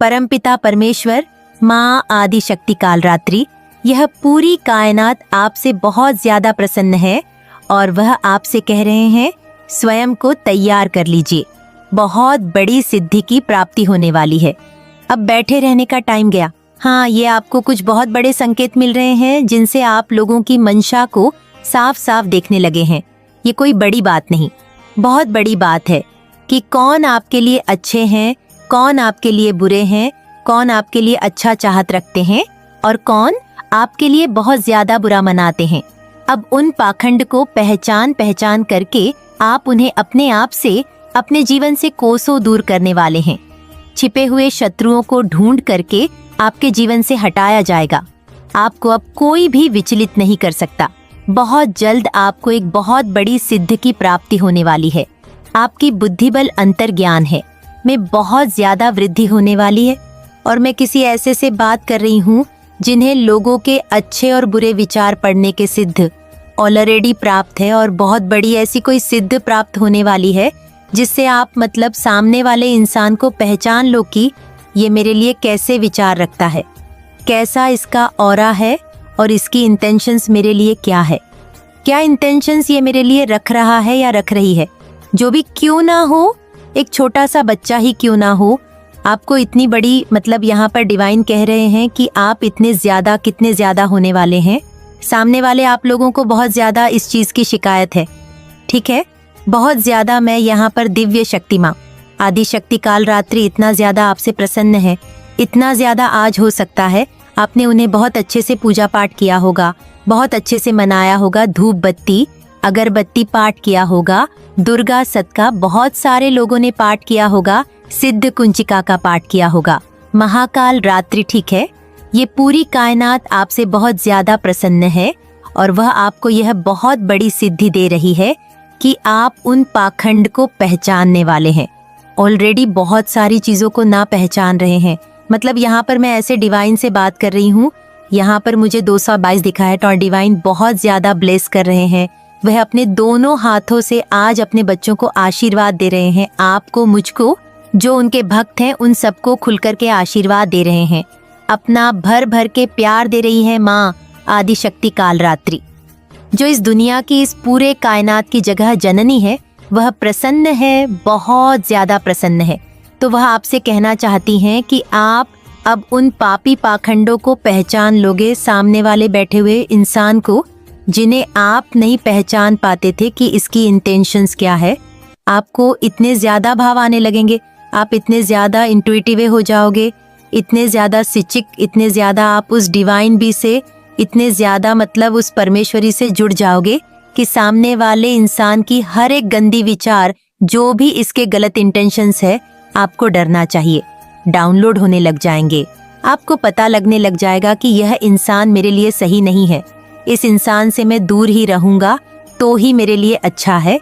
परमपिता परमेश्वर, माँ आदि शक्ति कालरात्रि, यह पूरी कायनात आपसे बहुत ज्यादा प्रसन्न है और वह आपसे कह रहे हैं स्वयं को तैयार कर लीजिए, बहुत बड़ी सिद्धि की प्राप्ति होने वाली है। अब बैठे रहने का टाइम गया। हाँ, ये आपको कुछ बहुत बड़े संकेत मिल रहे हैं जिनसे आप लोगों की मंशा को साफ साफ देखने लगे हैं। ये कोई बड़ी बात नहीं, बहुत बड़ी बात है कि कौन आपके लिए अच्छे हैं, कौन आपके लिए बुरे हैं, कौन आपके लिए अच्छा चाहत रखते हैं और कौन आपके लिए बहुत ज्यादा बुरा मनाते हैं। अब उन पाखंड को पहचान पहचान करके आप उन्हें अपने आप से, अपने जीवन से कोसों दूर करने वाले हैं। छिपे हुए शत्रुओं को ढूंढ करके आपके जीवन से हटाया जाएगा। आपको अब कोई भी विचलित नहीं कर सकता। बहुत जल्द आपको एक बहुत बड़ी सिद्धि की प्राप्ति होने वाली है। आपकी बुद्धि बल अंतर्ज्ञान है में बहुत ज्यादा वृद्धि होने वाली है। और मैं किसी ऐसे से बात कर रही हूँ जिन्हें लोगों के अच्छे और बुरे विचार पढ़ने के सिद्ध ऑलरेडी प्राप्त है, और बहुत बड़ी ऐसी कोई सिद्ध प्राप्त होने वाली है जिससे आप मतलब सामने वाले इंसान को पहचान लो कि ये मेरे लिए कैसे विचार रखता है, कैसा इसका ऑरा है और इसकी इंटेंशंस मेरे लिए क्या है, क्या इंटेंशंस ये मेरे लिए रख रहा है या रख रही है। जो भी क्यों ना हो, एक छोटा सा बच्चा ही क्यों ना हो, आपको इतनी बड़ी मतलब यहाँ पर डिवाइन कह रहे हैं कि आप इतने ज्यादा, कितने ज्यादा होने वाले हैं। सामने वाले आप लोगों को बहुत ज्यादा इस चीज की शिकायत है, ठीक है, बहुत ज्यादा। मैं यहाँ पर दिव्य शक्ति माँ आदि शक्ति कालरात्रि इतना ज्यादा आपसे प्रसन्न है, इतना ज्यादा आज हो सकता है आपने उन्हें बहुत अच्छे से पूजा पाठ किया होगा, बहुत अच्छे से मनाया होगा, धूप बत्ती अगरबत्ती पाठ किया होगा, दुर्गा सत का बहुत सारे लोगों ने पाठ किया होगा, सिद्ध कुंचिका का पाठ किया होगा, महाकाल रात्रि, ठीक है। ये पूरी कायनात आपसे बहुत ज्यादा प्रसन्न है और वह आपको यह बहुत बड़ी सिद्धि दे रही है कि आप उन पाखंड को पहचानने वाले हैं। ऑलरेडी बहुत सारी चीजों को ना पहचान रहे हैं। मतलब यहाँ पर मैं ऐसे डिवाइन से बात कर रही हूँ, यहाँ पर मुझे 222 दिखा है और डिवाइन बहुत ज्यादा ब्लेस कर रहे हैं। वह अपने दोनों हाथों से आज अपने बच्चों को आशीर्वाद दे रहे हैं, आपको, मुझको, जो उनके भक्त हैं उन सबको खुल करके आशीर्वाद दे रहे हैं। अपना भर भर के प्यार दे रही है माँ आदि शक्ति कालरात्रि, जो इस दुनिया की, इस पूरे कायनात की जगह जननी है। वह प्रसन्न है, बहुत ज्यादा प्रसन्न है। तो वह आपसे कहना चाहती हैं कि आप अब उन पापी पाखंडों को पहचान लोगे, सामने वाले बैठे हुए इंसान को जिन्हें आप नहीं पहचान पाते थे कि इसकी इंटेंशंस क्या है। आपको इतने ज्यादा भाव आने लगेंगे, आप इतने ज्यादा इंट्यूटिव हो जाओगे, इतने ज्यादा सिचिक, इतने ज्यादा आप उस डिवाइन बी से, इतने ज्यादा मतलब उस परमेश्वरी से जुड़ जाओगे कि सामने वाले इंसान की हर एक गंदी विचार, जो भी इसके गलत इंटेंशंस है, आपको डरना चाहिए, डाउनलोड होने लग जाएंगे। आपको पता लगने लग जाएगा कि यह इंसान मेरे लिए सही नहीं है, इस इंसान से मैं दूर ही रहूंगा तो ही मेरे लिए अच्छा है,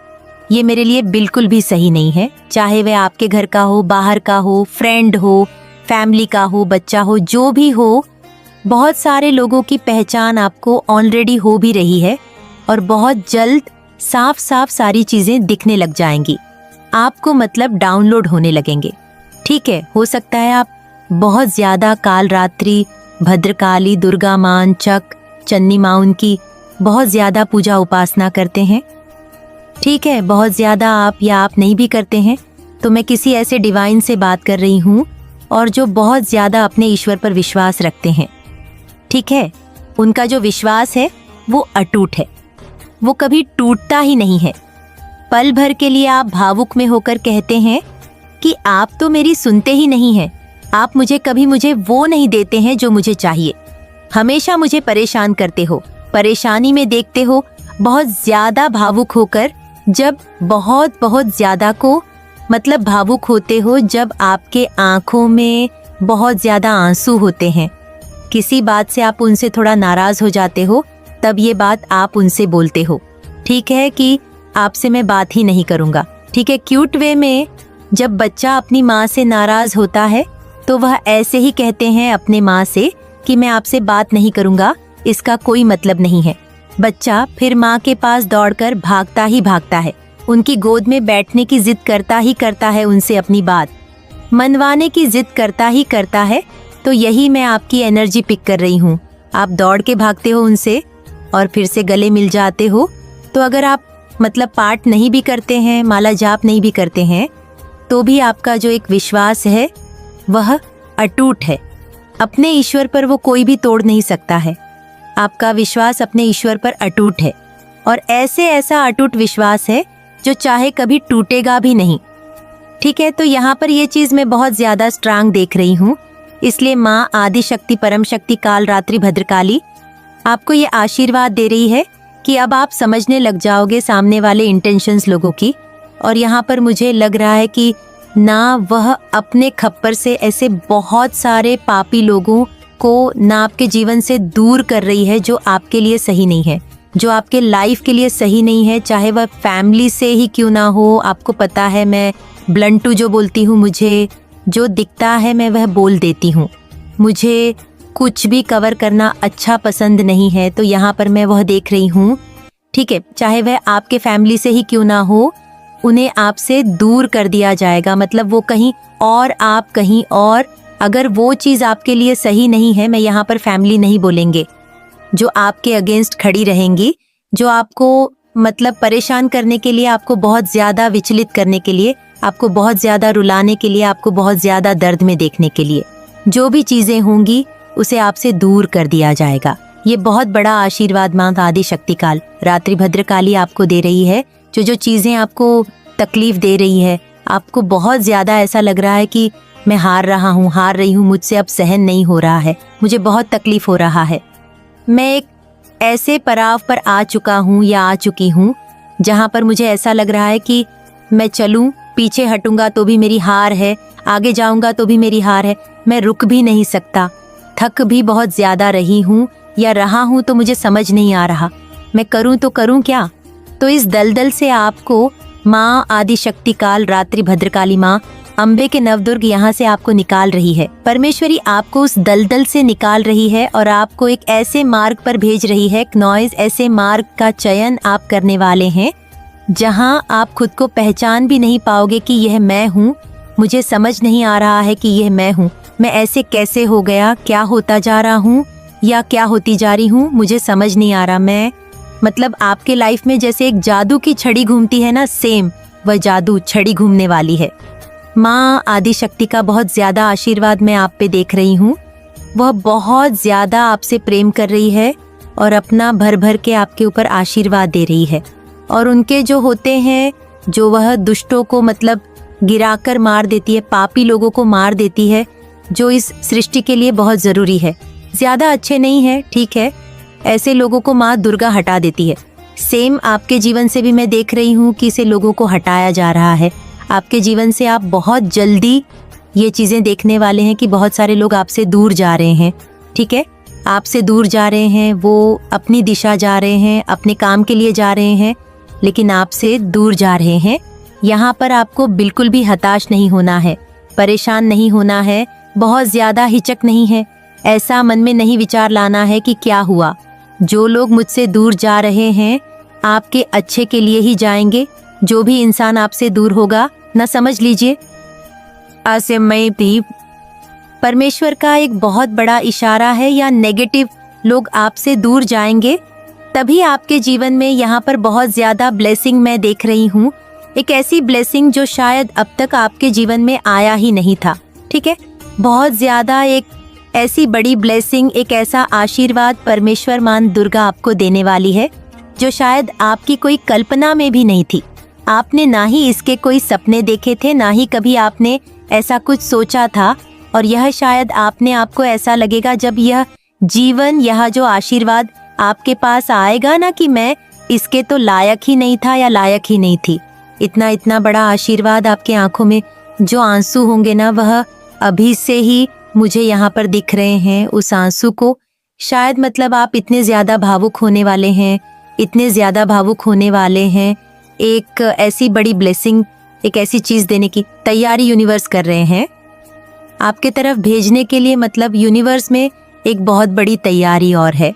ये मेरे लिए बिल्कुल भी सही नहीं है। चाहे वह आपके घर का हो, बाहर का हो, फ्रेंड हो, फैमिली का हो, बच्चा हो, जो भी हो, बहुत सारे लोगों की पहचान आपको ऑलरेडी हो भी रही है और बहुत जल्द साफ साफ सारी चीजें दिखने लग जाएंगी आपको, मतलब डाउनलोड होने लगेंगे, ठीक है। हो सकता है आप बहुत ज्यादा कालरात्रि, भद्रकाली, दुर्गा मां, चक, चन्नी मां, उनकी बहुत ज्यादा पूजा उपासना करते हैं, ठीक है। बहुत ज्यादा आप या आप नहीं भी करते हैं, तो मैं किसी ऐसे डिवाइन से बात कर रही हूँ और जो बहुत ज्यादा अपने ईश्वर पर विश्वास रखते हैं, ठीक है। उनका जो विश्वास है वो अटूट है, वो कभी टूटता ही नहीं है। पल भर के लिए आप भावुक में होकर कहते हैं कि आप तो मेरी सुनते ही नहीं हैं, आप मुझे वो नहीं देते हैं जो मुझे चाहिए, हमेशा मुझे परेशान करते हो, परेशानी में देखते हो। बहुत ज्यादा भावुक होकर, जब बहुत बहुत ज्यादा को मतलब भावुक होते हो, जब आपके आंखों में बहुत ज्यादा आंसू होते हैं, किसी बात से आप उनसे थोड़ा नाराज हो जाते हो, तब ये बात आप उनसे बोलते हो, ठीक है, कि आपसे मैं बात ही नहीं करूंगा, ठीक है। क्यूट वे में जब बच्चा अपनी माँ से नाराज होता है तो वह ऐसे ही कहते हैं अपने माँ से कि मैं आपसे बात नहीं करूंगा, इसका कोई मतलब नहीं है। बच्चा फिर माँ के पास दौड़कर भागता ही भागता है, उनकी गोद में बैठने की जिद करता ही करता है उनसे अपनी बात। मनवाने की जिद करता है, तो यही मैं आपकी एनर्जी पिक कर रही हूँ। आप दौड़ के भागते हो उनसे और फिर से गले मिल जाते हो। तो अगर आप मतलब पाठ नहीं भी करते हैं, माला जाप नहीं भी करते हैं, तो भी आपका जो एक विश्वास है वह अटूट है। अपने ईश्वर पर वो कोई भी तोड़ नहीं सकता है। आपका विश्वास अपने ईश्वर पर अटूट है और ऐसा अटूट विश्वास है जो चाहे कभी टूटेगा भी नहीं। ठीक है, तो यहाँ पर ये चीज़ मैं बहुत ज़्यादा स्ट्रांग देख रही हूँ। इसलिए माँ आदि शक्ति परम शक्ति काल रात्रि भद्रकाली आपको ये आशीर्वाद दे रही है कि अब आप समझने लग जाओगे सामने वाले इंटेंशंस लोगों की। और यहाँ पर मुझे लग रहा है कि ना वह अपने खप्पर से ऐसे बहुत सारे पापी लोगों को ना आपके जीवन से दूर कर रही है जो आपके लिए सही नहीं है, जो आपके लाइफ के लिए सही नहीं है, चाहे वह फैमिली से ही क्यों ना हो। आपको पता है मैं ब्लंटू जो बोलती हूँ, मुझे जो दिखता है मैं वह बोल देती हूँ। मुझे कुछ भी कवर करना अच्छा पसंद नहीं है, तो यहाँ पर मैं वह देख रही हूँ। ठीक है, चाहे वह आपके फैमिली से ही क्यों ना हो, उन्हें आपसे दूर कर दिया जाएगा। मतलब वो कहीं और, आप कहीं और। अगर वो चीज़ आपके लिए सही नहीं है, मैं यहाँ पर फैमिली नहीं बोलेंगे, जो आपके अगेंस्ट खड़ी रहेंगी, जो आपको मतलब परेशान करने के लिए, आपको बहुत ज़्यादा विचलित करने के लिए, आपको बहुत ज़्यादा रुलाने के लिए, आपको बहुत ज़्यादा दर्द में देखने के लिए, जो भी चीज़ें होंगी उसे आपसे दूर कर दिया जाएगा। ये बहुत बड़ा आशीर्वाद माँ आदि शक्तिकाल रात्रि भद्रकाली आपको दे रही है। जो चीज़ें आपको तकलीफ दे रही है, आपको बहुत ज़्यादा ऐसा लग रहा है कि मैं हार रही हूँ, मुझसे अब सहन नहीं हो रहा है, मुझे बहुत तकलीफ हो रहा है। मैं एक ऐसे पड़ाव पर आ चुका हूँ या आ चुकी हूँ जहाँ पर मुझे ऐसा लग रहा है कि मैं चलूँ, पीछे हटूंगा तो भी मेरी हार है, आगे जाऊंगा तो भी मेरी हार है, मैं रुक भी नहीं सकता। थक भी बहुत ज़्यादा रही हूँ या रहा हूँ, तो मुझे समझ नहीं आ रहा मैं करूँ तो करूँ क्या। तो इस दलदल से आपको माँ आदि शक्तिकाल रात्रि भद्रकाली माँ अम्बे के नवदुर्ग यहाँ से आपको निकाल रही है। परमेश्वरी आपको उस दलदल से निकाल रही है और आपको एक ऐसे मार्ग पर भेज रही है, नॉइज ऐसे मार्ग का चयन आप करने वाले हैं जहाँ आप खुद को पहचान भी नहीं पाओगे कि यह मैं हूँ। मुझे समझ नहीं आ रहा है कि यह मैं हूँ, मैं ऐसे कैसे हो गया, क्या होता जा रहा हूँ या क्या होती जा रही हूँ, मुझे समझ नहीं आ रहा। मैं मतलब आपके लाइफ में जैसे एक जादू की छड़ी घूमती है ना, सेम वह जादू छड़ी घूमने वाली है। माँ आदि शक्ति का बहुत ज़्यादा आशीर्वाद मैं आप पे देख रही हूँ। वह बहुत ज़्यादा आपसे प्रेम कर रही है और अपना भर भर के आपके ऊपर आशीर्वाद दे रही है। और उनके जो होते हैं, जो वह दुष्टों को मतलब गिराकर मार देती है, पापी लोगों को मार देती है, जो इस सृष्टि के लिए बहुत ज़रूरी है। ज़्यादा अच्छे नहीं है, ठीक है, ऐसे लोगों को माँ दुर्गा हटा देती है। सेम आपके जीवन से भी मैं देख रही हूँ कि इसे लोगों को हटाया जा रहा है। आपके जीवन से आप बहुत जल्दी ये चीज़ें देखने वाले हैं कि बहुत सारे लोग आपसे दूर जा रहे हैं। ठीक है, आपसे दूर जा रहे हैं, वो अपनी दिशा जा रहे हैं, अपने काम के लिए जा रहे हैं, लेकिन आपसे दूर जा रहे हैं। यहाँ पर आपको बिल्कुल भी हताश नहीं होना है, परेशान नहीं होना है, बहुत ज़्यादा हिचक नहीं है, ऐसा मन में नहीं विचार लाना है कि क्या हुआ। जो लोग मुझसे दूर जा रहे हैं आपके अच्छे के लिए ही जाएंगे। जो भी इंसान आपसे दूर होगा ना, समझ लीजिए असमय भी परमेश्वर का एक बहुत बड़ा इशारा है, या नेगेटिव लोग आपसे दूर जाएंगे। तभी आपके जीवन में यहाँ पर बहुत ज़्यादा ब्लेसिंग मैं देख रही हूँ, एक ऐसी ब्लेसिंग जो शायद अब तक आपके जीवन में आया ही नहीं था। ठीक है, बहुत ज़्यादा एक ऐसी बड़ी ब्लेसिंग, एक ऐसा आशीर्वाद परमेश्वर मान दुर्गा आपको देने वाली है जो शायद आपकी कोई कल्पना में भी नहीं थी। आपने ना ही इसके कोई सपने देखे थे, ना ही कभी आपने ऐसा कुछ सोचा था। और यह शायद आपने आपको ऐसा लगेगा जब यह जीवन, यह जो आशीर्वाद आपके पास आएगा ना, कि मैं इसके तो लायक ही नहीं था या लायक ही नहीं थी। इतना बड़ा आशीर्वाद आपके आंखों में जो आंसू होंगे ना, वह अभी से ही मुझे यहाँ पर दिख रहे हैं। उस आंसू को शायद मतलब आप इतने ज़्यादा भावुक होने वाले हैं, इतने ज़्यादा भावुक होने वाले हैं। एक ऐसी बड़ी ब्लेसिंग, एक ऐसी चीज़ देने की तैयारी यूनिवर्स कर रहे हैं आपके तरफ भेजने के लिए। मतलब यूनिवर्स में एक बहुत बड़ी तैयारी और है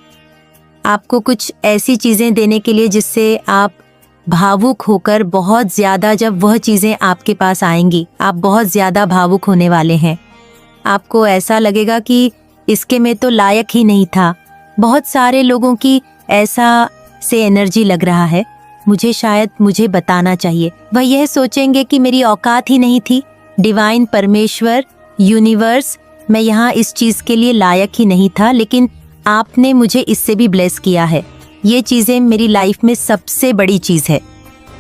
आपको कुछ ऐसी चीज़ें देने के लिए जिससे आप भावुक होकर बहुत ज़्यादा जब वह चीज़ें आपके पास आएंगी, आप बहुत ज़्यादा भावुक होने वाले हैं। आपको ऐसा लगेगा कि इसके में तो लायक ही नहीं था। बहुत सारे लोगों की ऐसा से एनर्जी लग रहा है, मुझे बताना चाहिए। वह यह सोचेंगे कि मेरी औकात ही नहीं थी, डिवाइन परमेश्वर, यूनिवर्स, मैं यहाँ इस चीज़ के लिए लायक ही नहीं था, लेकिन आपने मुझे इससे भी ब्लेस किया है। ये चीज़ें मेरी लाइफ में सबसे बड़ी चीज़ है।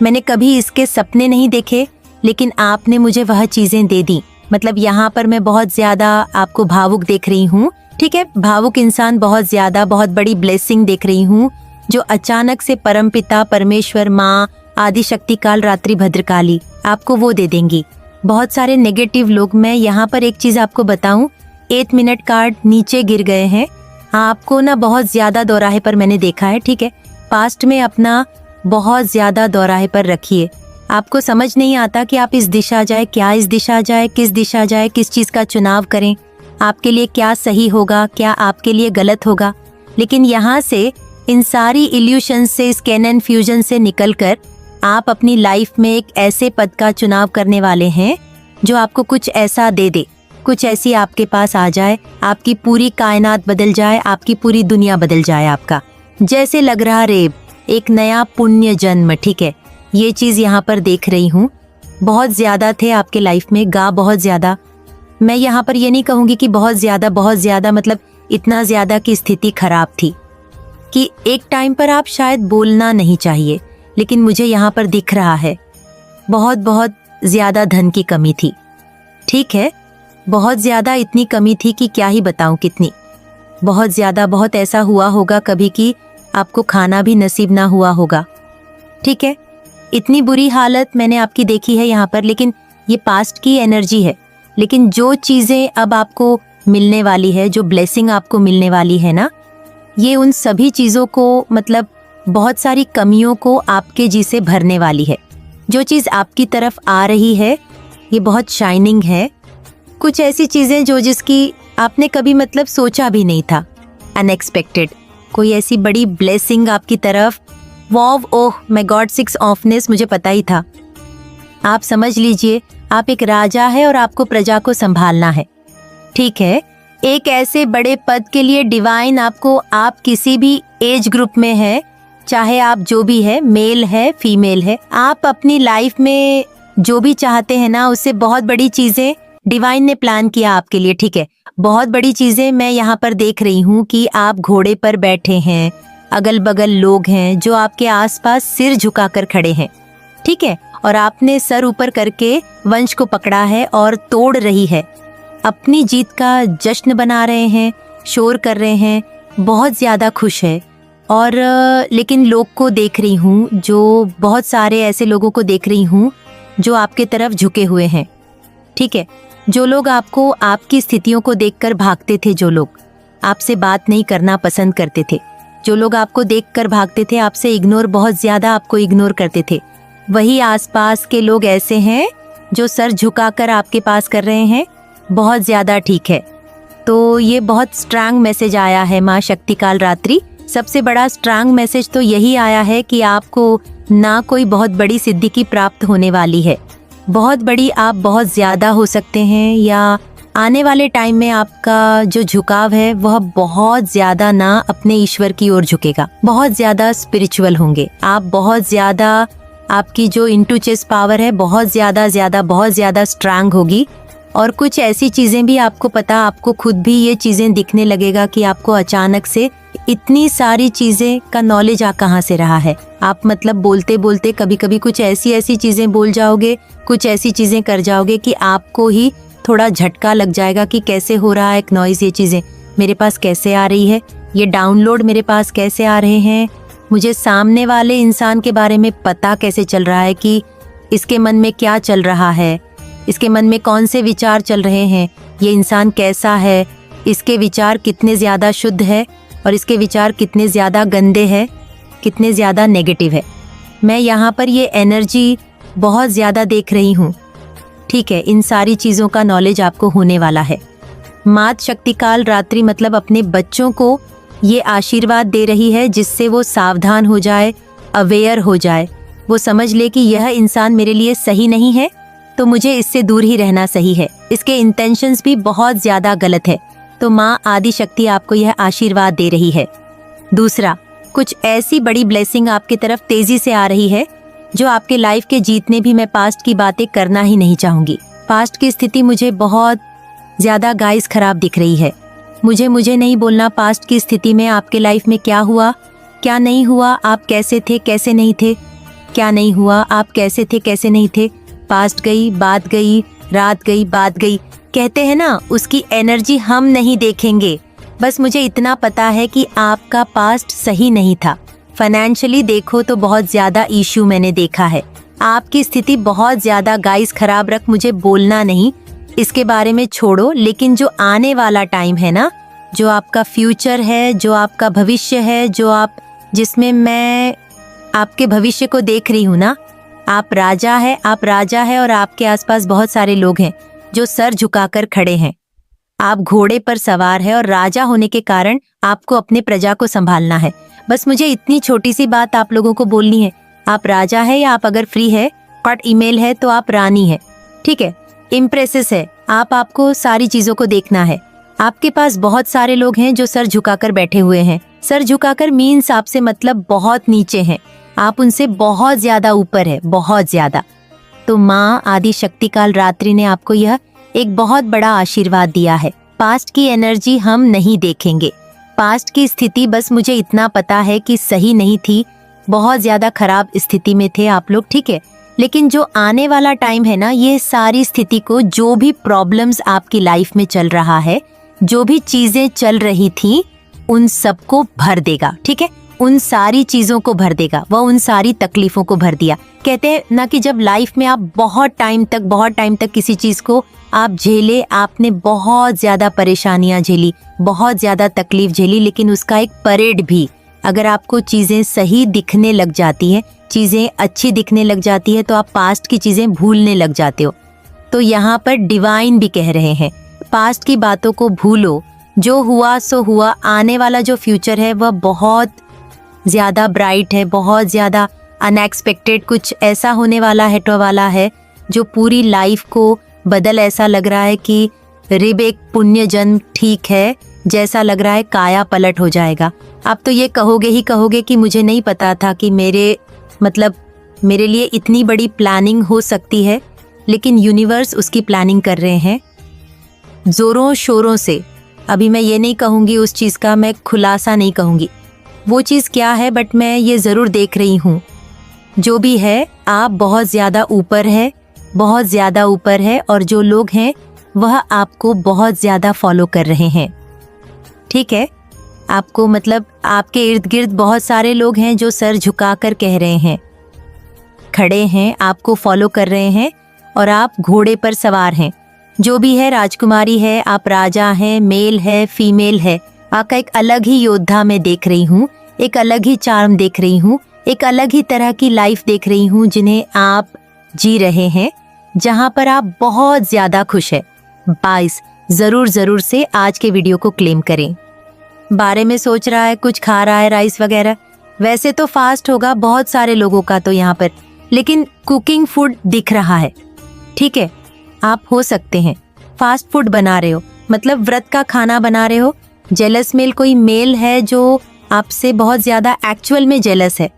मैंने कभी इसके सपने नहीं देखे, लेकिन आपने मुझे वह चीज़ें दे दी। मतलब यहाँ पर मैं बहुत ज़्यादा आपको भावुक देख रही हूँ, ठीक है, भावुक इंसान बहुत ज़्यादा, बहुत बड़ी ब्लेसिंग देख रही हूँ जो अचानक से परमपिता परमेश्वर, माँ, आदि शक्ति काल रात्रि भद्रकाली आपको वो दे देंगी। बहुत सारे नेगेटिव लोग, मैं यहाँ पर एक चीज़ आपको बताऊँ, 8 मिनट कार्ड नीचे गिर गए हैं। आपको ना बहुत ज़्यादा दोराहे पर मैंने देखा है, ठीक है, पास्ट में अपना बहुत ज़्यादा दोराहे पर रखिए। आपको समझ नहीं आता कि आप इस दिशा जाए, क्या इस दिशा जाए, किस दिशा जाए, किस चीज़ का चुनाव करें, आपके लिए क्या सही होगा, क्या आपके लिए गलत होगा। लेकिन यहाँ से इन सारी इल्यूशन से, इस कैनन फ्यूजन से निकलकर आप अपनी लाइफ में एक ऐसे पद का चुनाव करने वाले हैं जो आपको कुछ ऐसा दे दे, कुछ ऐसी आपके पास आ जाए, आपकी पूरी कायनात बदल जाए, आपकी पूरी दुनिया बदल जाए। आपका जैसे लग रहा रेब, एक नया पुण्य जन्म, ठीक है, ये चीज़ यहाँ पर देख रही हूँ। बहुत ज़्यादा थे आपके लाइफ में गा, बहुत ज़्यादा। मैं यहाँ पर ये नहीं कहूँगी कि बहुत ज़्यादा मतलब इतना ज़्यादा की स्थिति खराब थी कि एक टाइम पर आप शायद बोलना नहीं चाहिए, लेकिन मुझे यहाँ पर दिख रहा है बहुत ज़्यादा धन की कमी थी, ठीक है, बहुत ज़्यादा इतनी कमी थी कि क्या ही बताऊँ कितनी, बहुत ज़्यादा। बहुत ऐसा हुआ होगा कभी कि आपको खाना भी नसीब ना हुआ होगा, ठीक है, इतनी बुरी हालत मैंने आपकी देखी है यहाँ पर। लेकिन ये पास्ट की एनर्जी है। लेकिन जो चीज़ें अब आपको मिलने वाली है, जो ब्लेसिंग आपको मिलने वाली है ना, ये उन सभी चीज़ों को, मतलब बहुत सारी कमियों को आपके जी से भरने वाली है। जो चीज़ आपकी तरफ आ रही है ये बहुत शाइनिंग है। कुछ ऐसी चीज़ें जो जिसकी आपने कभी मतलब सोचा भी नहीं था, अनएक्सपेक्टेड कोई ऐसी बड़ी ब्लेसिंग आपकी तरफ। वाव, ओह माय गॉड, 6 ऑफनेस, मुझे पता ही था। आप समझ लीजिए, आप एक राजा है और आपको प्रजा को संभालना है, ठीक है। एक ऐसे बड़े पद के लिए डिवाइन आपको, आप किसी भी एज ग्रुप में है, चाहे आप जो भी है, मेल है, फीमेल है, आप अपनी लाइफ में जो भी चाहते हैं ना, उससे बहुत बड़ी चीजें डिवाइन ने प्लान किया आपके लिए, ठीक है। बहुत बड़ी चीजें मैं यहाँ पर देख रही हूँ कि आप घोड़े पर बैठे हैं, अगल बगल लोग हैं जो आपके आसपास सिर झुकाकर खड़े हैं, ठीक है, और आपने सर ऊपर करके वंश को पकड़ा है और तोड़ रही है, अपनी जीत का जश्न बना रहे हैं, शोर कर रहे हैं, बहुत ज़्यादा खुश है। और लेकिन लोग को देख रही हूँ, जो बहुत सारे ऐसे लोगों को देख रही हूँ जो आपके तरफ झुके हुए हैं, ठीक है। जो लोग आपको, आपकी स्थितियों को देखकर भागते थे, जो लोग आपसे बात नहीं करना पसंद करते थे, जो लोग आपको देखकर भागते थे, आपसे इग्नोर, बहुत ज़्यादा आपको इग्नोर करते थे, वही आसपास के लोग ऐसे हैं जो सर झुकाकर आपके पास कर रहे हैं, बहुत ज़्यादा, ठीक है। तो ये बहुत स्ट्रांग मैसेज आया है माँ शक्ति काल रात्रि। सबसे बड़ा स्ट्रांग मैसेज तो यही आया है कि आपको ना कोई बहुत बड़ी सिद्धि प्राप्त होने वाली है, बहुत बड़ी, आप बहुत ज़्यादा हो सकते हैं, या आने वाले टाइम में आपका जो झुकाव है वह बहुत ज़्यादा ना अपने ईश्वर की ओर झुकेगा, बहुत ज़्यादा स्पिरिचुअल होंगे आप, बहुत ज़्यादा आपकी जो इंटू चेस्ट पावर है बहुत ज़्यादा स्ट्रांग होगी। और कुछ ऐसी चीज़ें भी आपको पता, आपको खुद भी ये चीज़ें दिखने लगेगा कि आपको अचानक से इतनी सारी चीज़ें का नॉलेज आ कहाँ से रहा है। आप मतलब बोलते बोलते कभी कभी कुछ ऐसी चीज़ें बोल जाओगे, कुछ ऐसी चीज़ें कर जाओगे कि आपको ही थोड़ा झटका लग जाएगा कि कैसे हो रहा है एक नॉइज़, ये चीज़ें मेरे पास कैसे आ रही है, ये डाउनलोड मेरे पास कैसे आ रहे हैं, मुझे सामने वाले इंसान के बारे में पता कैसे चल रहा है कि इसके मन में क्या चल रहा है, इसके मन में कौन से विचार चल रहे हैं, ये इंसान कैसा है, इसके विचार कितने ज़्यादा शुद्ध है और इसके विचार कितने ज़्यादा गंदे हैं, कितने ज़्यादा नेगेटिव है। मैं यहाँ पर ये एनर्जी बहुत ज़्यादा देख रही हूँ, ठीक है। इन सारी चीज़ों का नॉलेज आपको होने वाला है। मात शक्ति काल रात्रि मतलब अपने बच्चों को ये आशीर्वाद दे रही है जिससे वो सावधान हो जाए, अवेयर हो जाए, वो समझ ले कि यह इंसान मेरे लिए सही नहीं है, तो मुझे इससे दूर ही रहना सही है, इसके इंटेंशंस भी बहुत ज्यादा गलत है। तो माँ आदि शक्ति आपको यह आशीर्वाद दे रही है। दूसरा, कुछ ऐसी बड़ी ब्लेसिंग आपकी तरफ तेजी से आ रही है जो आपके लाइफ के जीतने भी मैं पास्ट की बातें करना ही नहीं चाहूंगी। पास्ट की स्थिति मुझे बहुत ज्यादा गाइस खराब दिख रही है। मुझे नहीं बोलना पास्ट की स्थिति में आपके लाइफ में क्या हुआ, क्या नहीं हुआ, आप कैसे थे, कैसे नहीं थे, क्या नहीं हुआ, आप कैसे थे, कैसे नहीं थे। पास्ट गई, बात गई, रात गई, बात गई। कहते हैं ना, उसकी एनर्जी हम नहीं देखेंगे। बस मुझे इतना पता है कि आपका पास्ट सही नहीं था। फाइनेंशियली देखो तो बहुत ज्यादा इश्यू मैंने देखा है। आपकी स्थिति बहुत ज्यादा गाइस खराब रख, मुझे बोलना नहीं, इसके बारे में छोड़ो। लेकिन जो आने वाला टाइम है ना, जो आपका फ्यूचर है, जो आपका भविष्य है, जिसमें मैं आपके भविष्य को देख रही हूँ ना, आप राजा है और आपके आसपास बहुत सारे लोग हैं जो सर झुकाकर खड़े हैं। आप घोड़े पर सवार है और राजा होने के कारण आपको अपने प्रजा को संभालना है। बस मुझे इतनी छोटी सी बात आप लोगों को बोलनी है। आप राजा है, या आप अगर फ्री है, कट ईमेल है, तो आप रानी है, ठीक है। इम्प्रेसेस है, आपको सारी चीजों को देखना है। आपके पास बहुत सारे लोग हैं जो सर झुकाकर बैठे हुए हैं। सर झुकाकर मीन्स आपसे मतलब बहुत नीचे हैं, आप उनसे बहुत ज्यादा ऊपर है, बहुत ज्यादा। तो माँ आदि शक्ति काल रात्रि ने आपको यह एक बहुत बड़ा आशीर्वाद दिया है। पास्ट की एनर्जी हम नहीं देखेंगे। पास्ट की स्थिति बस मुझे इतना पता है कि सही नहीं थी, बहुत ज्यादा खराब स्थिति में थे आप लोग, ठीक है। लेकिन जो आने वाला टाइम है ना, ये सारी स्थिति को, जो भी प्रॉब्लम्स आपकी लाइफ में चल रहा है, जो भी चीजें चल रही थी, उन सबको भर देगा, ठीक है। उन सारी चीजों को भर देगा, वह उन सारी तकलीफों को भर दिया। कहते हैं ना कि जब लाइफ में आप बहुत टाइम तक किसी चीज को आप झेले, आपने बहुत ज्यादा परेशानियां झेली, बहुत ज्यादा तकलीफ झेली, लेकिन उसका एक परेड भी, अगर आपको चीजें सही दिखने लग जाती है, चीजें अच्छी दिखने लग जाती है, तो आप पास्ट की चीजें भूलने लग जाते हो। तो यहाँ पर डिवाइन भी कह रहे हैं, पास्ट की बातों को भूलो, जो हुआ सो हुआ। आने वाला जो फ्यूचर है वह बहुत ज्यादा ब्राइट है, बहुत ज्यादा अनएक्सपेक्टेड कुछ ऐसा होने वाला है जो पूरी लाइफ को बदल, ऐसा लग रहा है कि रिब एक पुण्य जन्म, ठीक है, जैसा लग रहा है काया पलट हो जाएगा। आप तो ये कहोगे कि मुझे नहीं पता था कि मेरे लिए इतनी बड़ी प्लानिंग हो सकती है, लेकिन यूनिवर्स उसकी प्लानिंग कर रहे हैं जोरों शोरों से। अभी मैं ये नहीं कहूँगी, उस चीज़ का मैं खुलासा नहीं कहूँगी वो चीज़ क्या है, बट मैं ये ज़रूर देख रही हूँ, जो भी है आप बहुत ज़्यादा ऊपर है, बहुत ज़्यादा ऊपर है, और जो लोग हैं वह आपको बहुत ज़्यादा फॉलो कर रहे हैं, ठीक है। आपको आपके इर्द गिर्द बहुत सारे लोग हैं जो सर झुकाकर कह रहे हैं, खड़े हैं, आपको फॉलो कर रहे हैं, और आप घोड़े पर सवार हैं। जो भी है, राजकुमारी है, आप राजा हैं, मेल है, फीमेल है, आपका एक अलग ही योद्धा मैं देख रही हूँ, एक अलग ही चार्म देख रही हूँ, एक अलग ही तरह की लाइफ देख रही हूँ जिन्हें आप जी रहे हैं, जहाँ पर आप बहुत ज्यादा खुश है। 22 जरूर से आज के वीडियो को क्लेम करें। बारे में सोच रहा है, कुछ खा रहा है राइस वगैरह, वैसे तो फास्ट होगा बहुत सारे लोगों का तो यहाँ पर, लेकिन कुकिंग फूड दिख रहा है, ठीक है। आप हो सकते हैं फास्ट फूड बना रहे हो, व्रत का खाना बना रहे हो। जेलस मेल कोई मेल है जो आपसे बहुत ज्यादा एक्चुअल में जेलस है,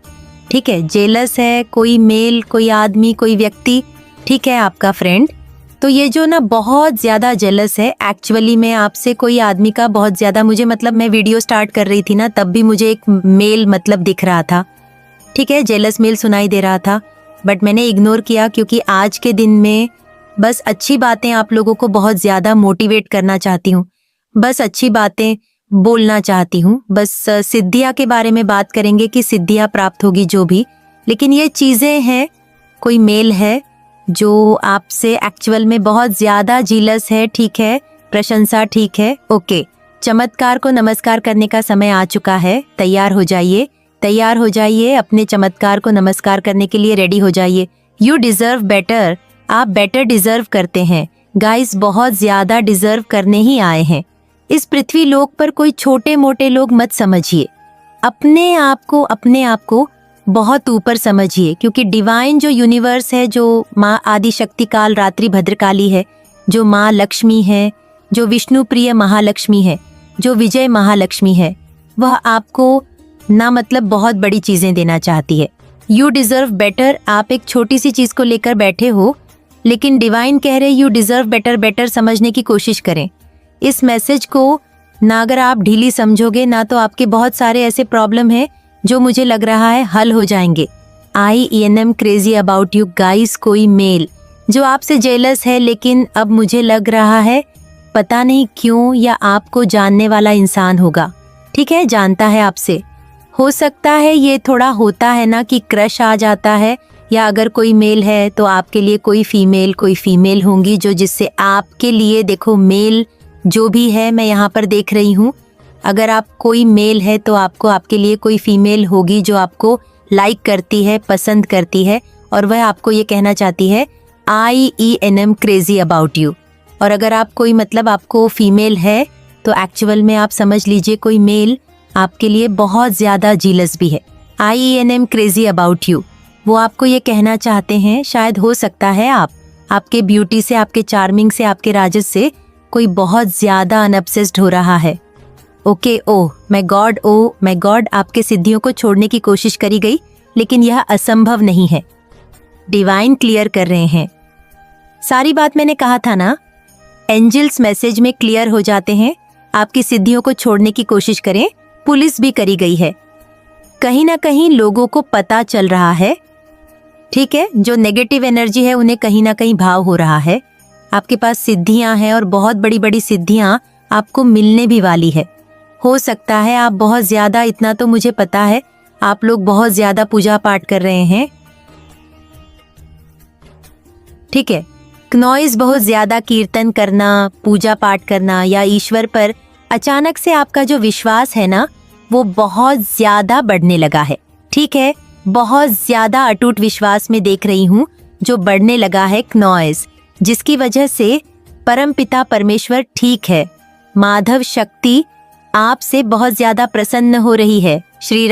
ठीक है। जेलस है कोई मेल, कोई आदमी, कोई व्यक्ति, ठीक है, आपका फ्रेंड। तो ये जो ना बहुत ज्यादा जेलस है एक्चुअली में आपसे, कोई आदमी का बहुत ज्यादा, मुझे मैं वीडियो स्टार्ट कर रही थी ना, तब भी मुझे एक मेल दिख रहा था, ठीक है, जेलस मेल सुनाई दे रहा था, बट मैंने इग्नोर किया क्योंकि आज के दिन में बस अच्छी बातें आप लोगों को बहुत ज्यादा मोटिवेट करना चाहती हूँ, बस अच्छी बातें बोलना चाहती हूँ। बस सिद्धियाँ के बारे में बात करेंगे कि सिद्धियाँ प्राप्त होगी जो भी, लेकिन ये चीजें हैं, कोई मेल है जो आपसे एक्चुअल में बहुत ज्यादा जीलस है, ठीक है, प्रशंसा, ठीक है, ओके। चमत्कार को नमस्कार करने का समय आ चुका है, तैयार हो जाइए, अपने चमत्कार को नमस्कार करने के लिए रेडी हो जाइए। यू डिजर्व बेटर, आप बेटर डिजर्व करते हैं गाइस, बहुत ज्यादा डिजर्व करने ही आए हैं। इस पृथ्वी लोक पर कोई छोटे मोटे लोग मत समझिए, अपने आप को बहुत ऊपर समझिए, क्योंकि डिवाइन जो यूनिवर्स है, जो माँ आदि शक्ति काल रात्रि भद्रकाली है, जो माँ लक्ष्मी है, जो विष्णु प्रिय महालक्ष्मी है, जो विजय महालक्ष्मी है, वह आपको ना मतलब बहुत बड़ी चीजें देना चाहती है। You deserve better. आप एक छोटी सी चीज को लेकर बैठे हो, लेकिन डिवाइन कह रहे यू डिजर्व बेटर। बेटर समझने की कोशिश करें। इस मैसेज को ना अगर आप ढीली समझोगे ना, तो आपके बहुत सारे ऐसे प्रॉब्लम हैं जो मुझे लग रहा है हल हो जाएंगे। I am crazy about you guys. कोई मेल जो आपसे जेलस है, लेकिन अब मुझे लग रहा है पता नहीं क्यों, या आपको जानने वाला इंसान होगा, ठीक है, जानता है आपसे। हो सकता है ये थोड़ा होता है ना कि क्रश आ जाता है, या अगर कोई मेल है तो आपके लिए कोई फीमेल होंगी जो जिससे आपके लिए, देखो मेल जो भी है मैं यहाँ पर देख रही हूँ, अगर आप कोई मेल है तो आपको आपके लिए कोई फीमेल होगी जो आपको लाइक करती है, पसंद करती है, और वह आपको ये कहना चाहती है IENM क्रेजी अबाउट यू। और अगर आप कोई मतलब आपको फीमेल है तो एक्चुअल में आप समझ लीजिए कोई मेल आपके लिए बहुत ज्यादा जीलस भी है। IENM क्रेजी अबाउट यू, वो आपको ये कहना चाहते हैं, शायद हो सकता है आपके ब्यूटी से, आपके चार्मिंग से, आपके राजस से कोई बहुत ज्यादा अनअब्सेस्ड हो रहा है। ओके, ओह माय गॉड, आपके सिद्धियों को छोड़ने की कोशिश करी गई, लेकिन यह असंभव नहीं है। डिवाइन क्लियर कर रहे हैं। सारी बात मैंने कहा था ना, एंजल्स मैसेज में क्लियर हो जाते हैं। आपकी सिद्धियों को छोड़ने की कोशिश करें। पुलिस भी करी गई है। कहीं ना कहीं लोगों को पता चल रहा है, ठीक है, जो नेगेटिव एनर्जी है उन्हें कहीं ना कहीं भाव हो रहा है। आपके पास सिद्धियां हैं और बहुत बड़ी बड़ी सिद्धियां आपको मिलने भी वाली है। हो सकता है आप बहुत ज्यादा, इतना तो मुझे पता है, आप लोग बहुत ज्यादा पूजा पाठ कर रहे हैं, ठीक है। नॉइज बहुत ज्यादा कीर्तन करना, पूजा पाठ करना, या ईश्वर पर अचानक से आपका जो विश्वास है ना वो बहुत ज्यादा बढ़ने लगा है, ठीक है। बहुत ज्यादा अटूट विश्वास में देख रही हूँ जो बढ़ने लगा है नॉइज, जिसकी वजह से परमपिता परमेश्वर, ठीक है, माधव शक्ति आपसे बहुत ज्यादा प्रसन्न हो रही है। श्री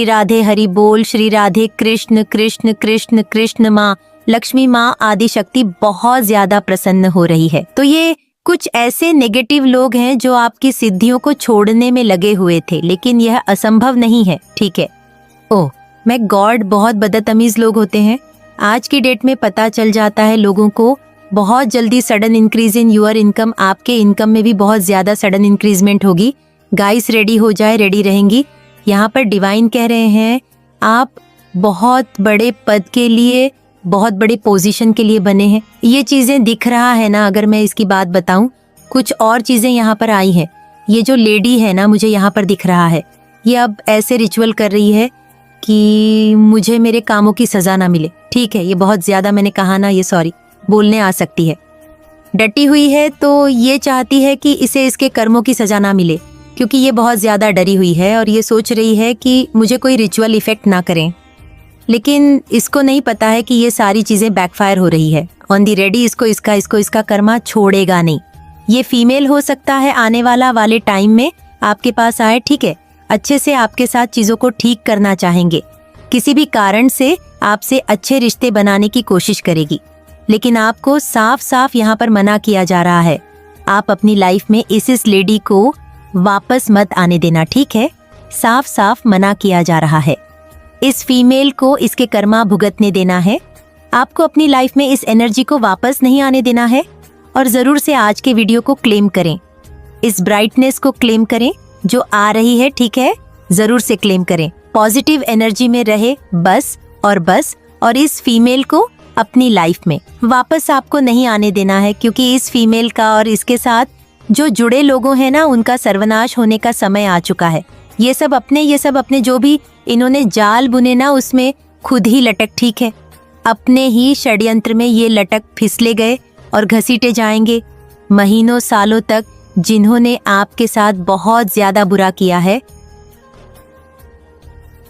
राधे हरि बोल, श्री राधे कृष्ण कृष्ण कृष्ण कृष्ण, माँ लक्ष्मी, माँ आदि शक्ति बहुत ज्यादा प्रसन्न हो रही है। तो ये कुछ ऐसे नेगेटिव लोग हैं जो आपकी सिद्धियों को छोड़ने में लगे हुए थे, लेकिन यह असंभव नहीं है, ठीक है। ओह मैं गॉड, बहुत बदतमीज लोग होते हैं। आज की डेट में पता चल जाता है लोगों को, बहुत जल्दी sudden increase in your income, आपके इनकम में भी बहुत ज्यादा सडन इंक्रीजमेंट होगी। गाइस रेडी हो जाए, रेडी रहेंगी। यहाँ पर डिवाइन कह रहे हैं आप बहुत बड़े पद के लिए, बहुत बड़े पोजीशन के लिए बने हैं। ये चीजें दिख रहा है ना, अगर मैं इसकी बात बताऊं, कुछ और चीजें यहाँ पर आई हैं। ये जो लेडी है ना, मुझे यहाँ पर दिख रहा है, ये अब ऐसे रिचुअल कर रही है कि मुझे मेरे कामों की सजा ना मिले, ठीक है। ये बहुत ज्यादा मैंने कहा ना, ये सॉरी बोलने आ सकती है। डटी हुई है तो ये चाहती है कि इसे इसके कर्मों की सजा ना मिले, क्योंकि ये बहुत ज्यादा डरी हुई है और ये सोच रही है कि मुझे कोई रिचुअल इफेक्ट ना करें। लेकिन इसको नहीं पता है कि ये सारी चीजें बैकफायर हो रही है। ऑन दी रेडी इसको इसका कर्मा छोड़ेगा नहीं। ये फीमेल हो सकता है, आने वाले टाइम में आपके पास आए, ठीक है, अच्छे से आपके साथ चीजों को ठीक करना चाहेंगे, किसी भी कारण से आपसे अच्छे रिश्ते बनाने की कोशिश करेगी, लेकिन आपको साफ साफ यहाँ पर मना किया जा रहा है। आप अपनी लाइफ में इस लेडी को वापस मत आने देना, ठीक है। साफ साफ मना किया जा रहा है। इस फीमेल को इसके कर्मा भुगतने देना है। आपको अपनी लाइफ में इस एनर्जी को वापस नहीं आने देना है। और जरूर से आज के वीडियो को क्लेम करें, इस ब्राइटनेस को क्लेम करें जो आ रही है, ठीक है, जरूर से क्लेम करें। पॉजिटिव एनर्जी में रहे बस और बस, और इस फीमेल को अपनी लाइफ में वापस आपको नहीं आने देना है, क्योंकि इस फीमेल का और इसके साथ जो जुड़े लोगों हैं ना, उनका सर्वनाश होने का समय आ चुका है। ये सब अपने जो भी इन्होंने जाल बुने ना, उसमें खुद ही लटक, ठीक है, अपने ही षड्यंत्र में ये लटक फिसले गए और घसीटे जाएंगे महीनों सालों तक। जिन्होंने आपके साथ बहुत ज्यादा बुरा किया है,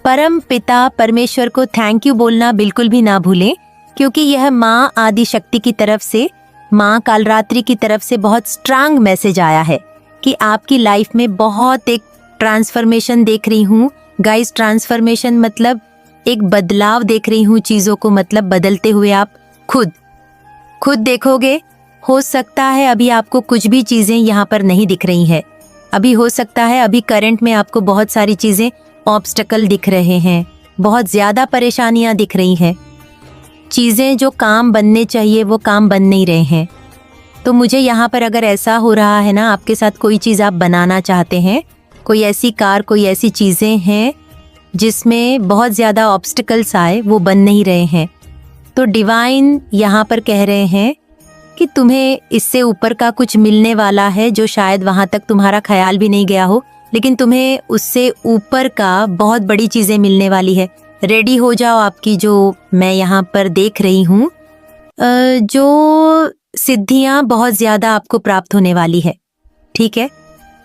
परम पिता परमेश्वर को थैंक यू बोलना बिल्कुल भी ना भूलें, क्योंकि यह माँ आदि शक्ति की तरफ से, माँ कालरात्रि की तरफ से बहुत स्ट्रांग मैसेज आया है कि आपकी लाइफ में बहुत एक ट्रांसफॉर्मेशन देख रही हूँ। गाइस, ट्रांसफॉर्मेशन मतलब एक बदलाव देख रही हूँ चीज़ों को, मतलब बदलते हुए आप खुद देखोगे। हो सकता है अभी आपको कुछ भी चीज़ें यहाँ पर नहीं दिख रही हैं। अभी हो सकता है अभी करंट में आपको बहुत सारी चीज़ें ऑब्स्टकल दिख रहे हैं, बहुत ज़्यादा परेशानियाँ दिख रही हैं। चीज़ें जो काम बनने चाहिए वो काम बन नहीं रहे हैं। तो मुझे यहाँ पर अगर ऐसा हो रहा है ना, आपके साथ कोई चीज़ आप बनाना चाहते हैं, कोई ऐसी कार, कोई ऐसी चीज़ें हैं जिसमें बहुत ज़्यादा ऑब्स्टिकल्स आए, वो बन नहीं रहे हैं, तो डिवाइन यहाँ पर कह रहे हैं कि तुम्हें इससे ऊपर का कुछ मिलने वाला है जो शायद वहाँ तक तुम्हारा ख्याल भी नहीं गया हो, लेकिन तुम्हें उससे ऊपर का बहुत बड़ी चीज़ें मिलने वाली है। रेडी हो जाओ, आपकी जो मैं यहाँ पर देख रही हूँ जो सिद्धियाँ बहुत ज़्यादा आपको प्राप्त होने वाली है। ठीक है,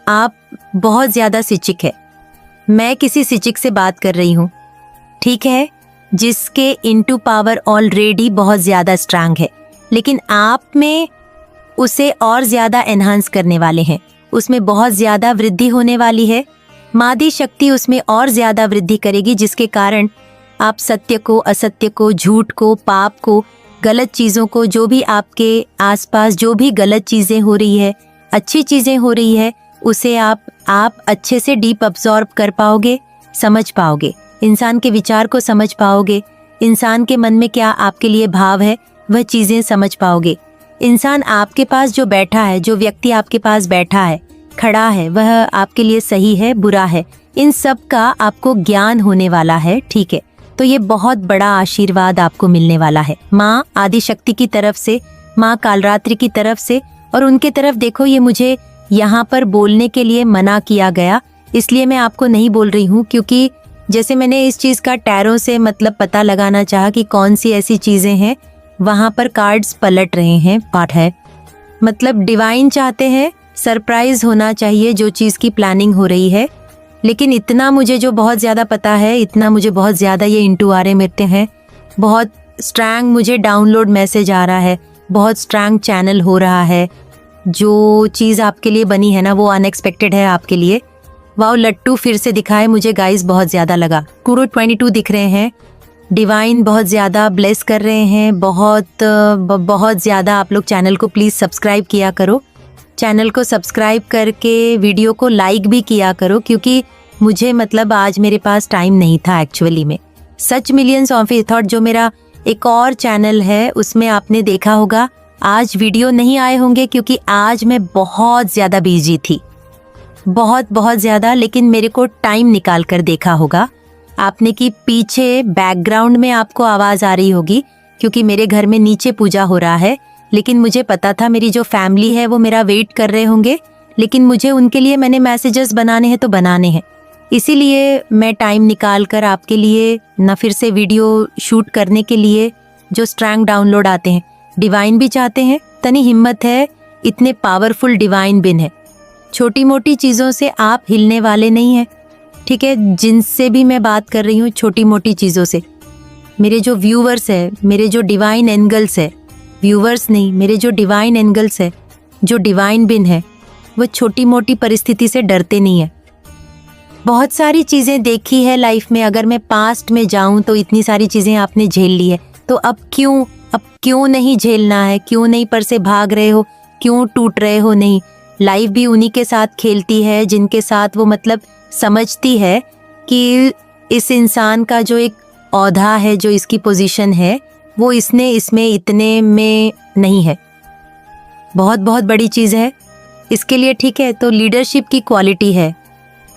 आप बहुत ज़्यादा सिचिक है। मैं किसी सिचिक से बात कर रही हूँ, ठीक है, जिसके इनटू पावर ऑलरेडी बहुत ज़्यादा स्ट्रांग है, लेकिन आप में उसे और ज़्यादा एनहांस करने वाले हैं। उसमें बहुत ज़्यादा वृद्धि होने वाली है। मादी शक्ति उसमें और ज़्यादा वृद्धि करेगी, जिसके कारण आप सत्य को, असत्य को, झूठ को, पाप को, गलत चीज़ों को, जो भी आपके आसपास जो भी गलत चीज़ें हो रही है, अच्छी चीज़ें हो रही है, उसे आप अच्छे से डीप अब्जॉर्ब कर पाओगे, समझ पाओगे, इंसान के विचार को समझ पाओगे, इंसान के मन में क्या आपके लिए भाव है वह चीज़ें समझ पाओगे। इंसान आपके पास जो बैठा है, जो व्यक्ति आपके पास बैठा है, खड़ा है, वह आपके लिए सही है, बुरा है, इन सब का आपको ज्ञान होने वाला है। ठीक है, तो ये बहुत बड़ा आशीर्वाद आपको मिलने वाला है माँ आदिशक्ति की तरफ से, माँ कालरात्रि की तरफ से। और उनके तरफ देखो, ये मुझे यहाँ पर बोलने के लिए मना किया गया, इसलिए मैं आपको नहीं बोल रही हूँ, क्योंकि जैसे मैंने इस चीज़ का टैरो से मतलब पता लगाना चाहा कि कौन सी ऐसी चीज़ें हैं, वहाँ पर कार्ड्स पलट रहे हैं, पाठ है, मतलब डिवाइन चाहते हैं सरप्राइज होना चाहिए जो चीज़ की प्लानिंग हो रही है। लेकिन इतना मुझे जो बहुत ज़्यादा पता है, इतना मुझे बहुत ज़्यादा ये इंटू आ रहे मिलते हैं, बहुत स्ट्रैंग मुझे डाउनलोड मैसेज आ रहा है, बहुत स्ट्रैंग चैनल हो रहा है। जो चीज़ आपके लिए बनी है ना, वो अनएक्सपेक्टेड है आपके लिए। वाओ, लट्टू फिर से दिखाए मुझे गाइस, बहुत ज़्यादा लगा। कूरो 22 दिख रहे हैं, डिवाइन बहुत ज़्यादा ब्लेस कर रहे हैं, बहुत ज़्यादा। आप लोग चैनल को प्लीज़ सब्सक्राइब किया करो, चैनल को सब्सक्राइब करके वीडियो को लाइक भी किया करो, क्योंकि मुझे मतलब आज मेरे पास टाइम नहीं था एक्चुअली में। सच मिलियंस ऑफ थॉट जो मेरा एक और चैनल है, उसमें आपने देखा होगा आज वीडियो नहीं आए होंगे, क्योंकि आज मैं बहुत ज़्यादा बिजी थी, बहुत ज़्यादा। लेकिन मेरे को टाइम निकाल कर देखा होगा आपने कि पीछे बैकग्राउंड में आपको आवाज़ आ रही होगी, क्योंकि मेरे घर में नीचे पूजा हो रहा है। लेकिन मुझे पता था मेरी जो फैमिली है वो मेरा वेट कर रहे होंगे, लेकिन मुझे उनके लिए मैंने मैसेजेस बनाने हैं तो बनाने हैं, इसीलिए मैं टाइम निकाल कर आपके लिए न फिर से वीडियो शूट करने के लिए जो स्ट्रैंग डाउनलोड आते हैं। डिवाइन भी चाहते हैं, तनी हिम्मत है, इतने पावरफुल डिवाइन बिन है, छोटी मोटी चीज़ों से आप हिलने वाले नहीं हैं। ठीक है, जिनसे भी मैं बात कर रही हूँ छोटी मोटी चीज़ों से, मेरे जो व्यूवर्स है, मेरे जो डिवाइन एंगल्स है, व्यूवर्स नहीं, मेरे जो डिवाइन एंगल्स है, जो डिवाइन बिन है, वो छोटी मोटी परिस्थिति से डरते नहीं है। बहुत सारी चीज़ें देखी है लाइफ में, अगर मैं पास्ट में जाऊं तो इतनी सारी चीज़ें आपने झेल ली है, तो अब क्यों नहीं झेलना है, क्यों नहीं पर से भाग रहे हो, क्यों टूट रहे हो? नहीं, लाइफ भी उन्हीं के साथ खेलती है जिनके साथ वो मतलब समझती है कि इस इंसान का जो एक औधा है, जो इसकी पोजीशन है, वो इसमें इतने में नहीं है, बहुत बड़ी चीज़ है इसके लिए। ठीक है, तो लीडरशिप की क्वालिटी है।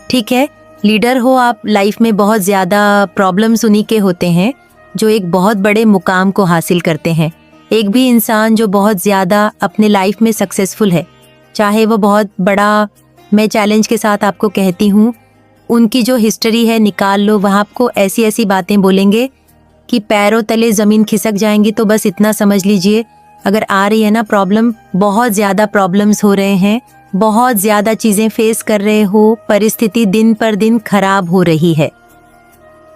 ठीक है, लीडर हो आप, लाइफ में बहुत ज़्यादा प्रॉब्लम्स उन्हीं के होते हैं जो एक बहुत बड़े मुकाम को हासिल करते हैं। एक भी इंसान जो बहुत ज़्यादा अपने लाइफ में सक्सेसफुल है, चाहे वो बहुत बड़ा, मैं चैलेंज के साथ आपको कहती हूँ, उनकी जो हिस्ट्री है निकाल लो, वहाँ आपको ऐसी बातें बोलेंगे कि पैरों तले ज़मीन खिसक जाएंगी। तो बस इतना समझ लीजिए, अगर आ रही है ना प्रॉब्लम, बहुत ज़्यादा प्रॉब्लम्स हो रहे हैं, बहुत ज़्यादा चीज़ें फेस कर रहे हो, परिस्थिति दिन पर दिन खराब हो रही है,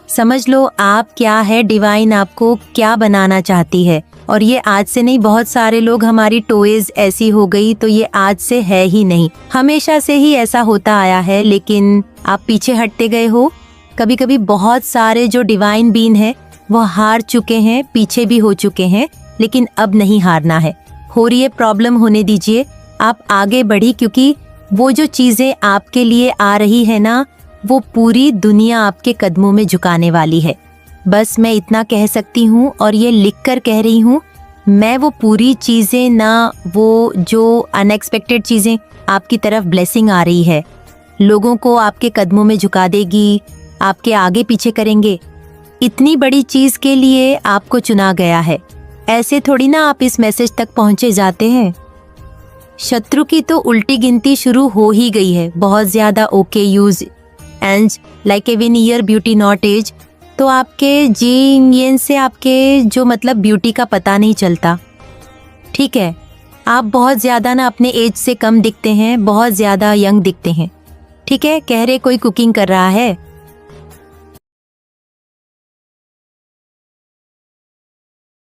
समझ लो आप क्या है, डिवाइन आपको क्या बनाना चाहती है। और ये आज से नहीं, बहुत सारे लोग हमारी टॉयज ऐसी हो गई, तो ये आज से है ही नहीं, हमेशा से ही ऐसा होता आया है, लेकिन आप पीछे हटते गए हो, कभी कभी बहुत सारे जो डिवाइन बीन है वो हार चुके हैं, पीछे भी हो चुके हैं, लेकिन अब नहीं हारना है। हो रही है प्रॉब्लम, होने दीजिए, आप आगे बढ़ी, क्योंकि वो जो चीज़ें आपके लिए आ रही है ना, वो पूरी दुनिया आपके कदमों में झुकाने वाली है। बस मैं इतना कह सकती हूँ और ये लिख कर कह रही हूँ, मैं वो पूरी चीज़ें ना, वो जो अनएक्सपेक्टेड चीज़ें आपकी तरफ ब्लेसिंग आ रही है, लोगों को आपके कदमों में झुका देगी, आपके आगे पीछे करेंगे। इतनी बड़ी चीज़ के लिए आपको चुना गया है, ऐसे थोड़ी ना आप इस मैसेज तक पहुँचे जाते हैं। शत्रु की तो उल्टी गिनती शुरू हो ही गई है, बहुत ज़्यादा। Okay, use and like a win year beauty not age. तो आपके जीन से आपके जो मतलब ब्यूटी का पता नहीं चलता, ठीक है। आप बहुत ज़्यादा ना अपने एज से कम दिखते हैं, बहुत ज़्यादा यंग दिखते हैं, ठीक है। कह रहे कोई कुकिंग कर रहा है,